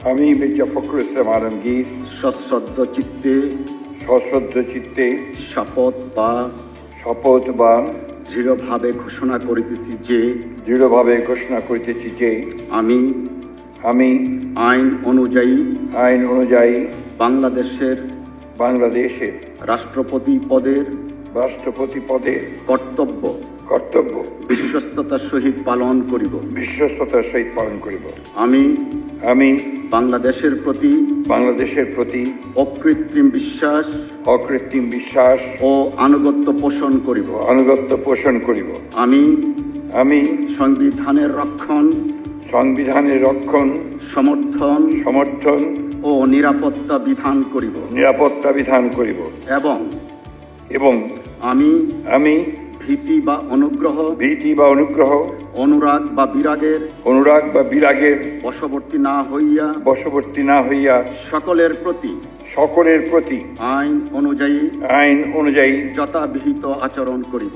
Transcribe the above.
আমি মির্জা ফখরুল ইসলাম আলমগীর সশ্রদ্ধ চিত্তে শপথ বা দৃঢ়ভাবে ঘোষণা করিতেছি যে আমি আইন অনুযায়ী বাংলাদেশের রাষ্ট্রপতি পদের কর্তব্য বিশ্বস্ততার সহিত পালন করিব। আমি বাংলাদেশের প্রতি অকৃত্রিম বিশ্বাস ও আনুগত্য পোষণ করিব। আমি সংবিধানের রক্ষণ সমর্থন ও নিরাপত্তা বিধান করিব এবং আমি ভীতি বা অনুগ্রহ অনুরাগ বা বিরাগের বশবর্তী না হইয়া সকলের প্রতি আইন অনুযায়ী যথাবিহিত আচরণ করিব।